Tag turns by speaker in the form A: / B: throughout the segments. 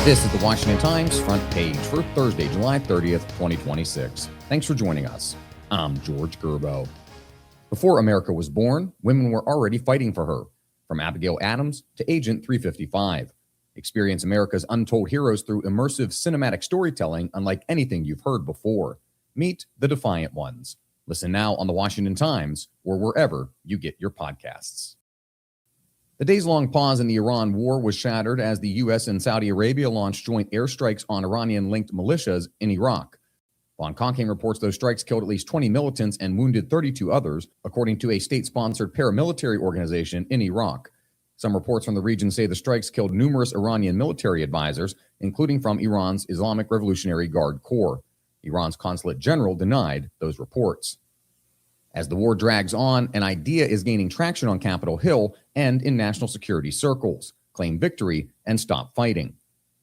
A: This is the Washington Times front page for Thursday, July 30th, 2026. Thanks for joining us. I'm George Gerbo. Before America was born, women were already fighting for her, from Abigail Adams to Agent 355. Experience America's untold heroes through immersive cinematic storytelling unlike anything you've heard before. Meet the Defiant Ones. Listen now on the Washington Times or wherever you get your podcasts. The days-long pause in the Iran war was shattered as the U.S. and Saudi Arabia launched joint airstrikes on Iranian-linked militias in Iraq. Von Conking reports those strikes killed at least 20 militants and wounded 32 others, according to a state-sponsored paramilitary organization in Iraq. Some reports from the region say the strikes killed numerous Iranian military advisors, including from Iran's Islamic Revolutionary Guard Corps. Iran's consulate general denied those reports. As the war drags on, an idea is gaining traction on Capitol Hill and in national security circles: claim victory and stop fighting.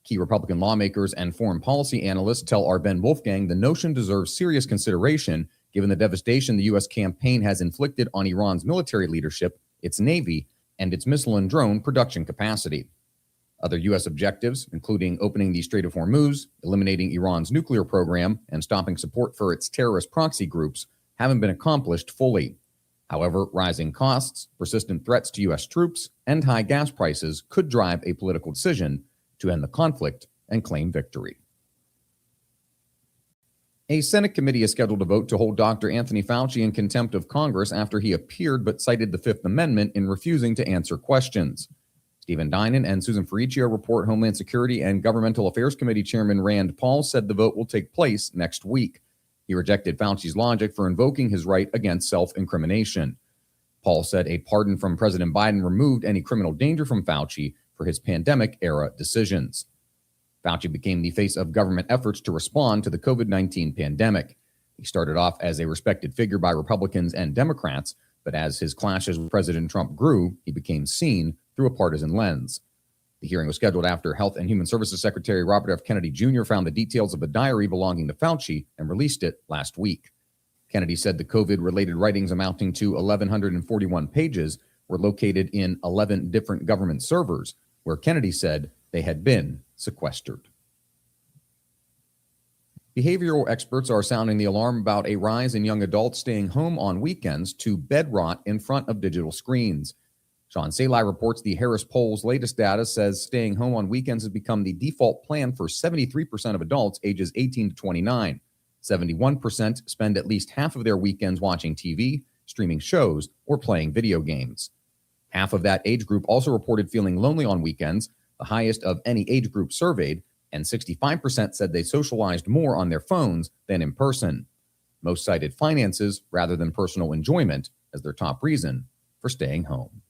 A: Key Republican lawmakers and foreign policy analysts tell our Ben Wolfgang the notion deserves serious consideration given the devastation the U.S. campaign has inflicted on Iran's military leadership, its navy, and its missile and drone production capacity. Other U.S. objectives, including opening the Strait of Hormuz, eliminating Iran's nuclear program, and stopping support for its terrorist proxy groups, haven't been accomplished fully. However, rising costs, persistent threats to U.S. troops, and high gas prices could drive a political decision to end the conflict and claim victory. A Senate committee is scheduled to vote to hold Dr. Anthony Fauci in contempt of Congress after he appeared but cited the Fifth Amendment in refusing to answer questions. Stephen Dinan and Susan Ferricchio report Homeland Security and Governmental Affairs Committee Chairman Rand Paul said the vote will take place next week. He rejected Fauci's logic for invoking his right against self-incrimination. Paul said a pardon from President Biden removed any criminal danger from Fauci for his pandemic-era decisions. Fauci became the face of government efforts to respond to the COVID-19 pandemic. He started off as a respected figure by Republicans and Democrats, but as his clashes with President Trump grew, he became seen through a partisan lens. The hearing was scheduled after Health and Human Services Secretary Robert F. Kennedy Jr. found the details of a diary belonging to Fauci and released it last week. Kennedy said the COVID-related writings amounting to 1,141 pages were located in 11 different government servers, where Kennedy said they had been sequestered. Behavioral experts are sounding the alarm about a rise in young adults staying home on weekends to bed rot in front of digital screens. Sean Salai reports the Harris Poll's latest data says staying home on weekends has become the default plan for 73% of adults ages 18 to 29. 71% spend at least half of their weekends watching TV, streaming shows, or playing video games. Half of that age group also reported feeling lonely on weekends, the highest of any age group surveyed, and 65% said they socialized more on their phones than in person. Most cited finances rather than personal enjoyment as their top reason for staying home.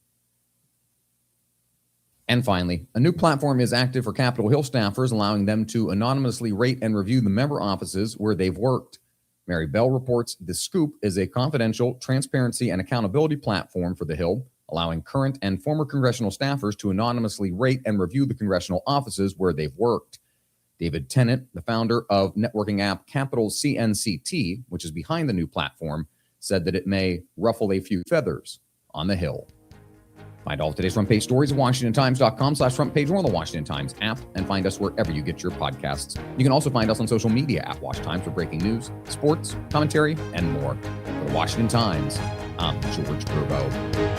A: And finally, a new platform is active for Capitol Hill staffers, allowing them to anonymously rate and review the member offices where they've worked. Mary Bell reports The Scoop is a confidential transparency and accountability platform for the Hill, allowing current and former congressional staffers to anonymously rate and review the congressional offices where they've worked. David Tennant, the founder of networking app Capital CNCT, which is behind the new platform, said that it may ruffle a few feathers on the Hill. Find all of today's front page stories at WashingtonTimes.com/front page or on the Washington Times app, and find us wherever you get your podcasts. You can also find us on social media at Wash Times for breaking news, sports, commentary, and more. For the Washington Times, I'm George Gerbo.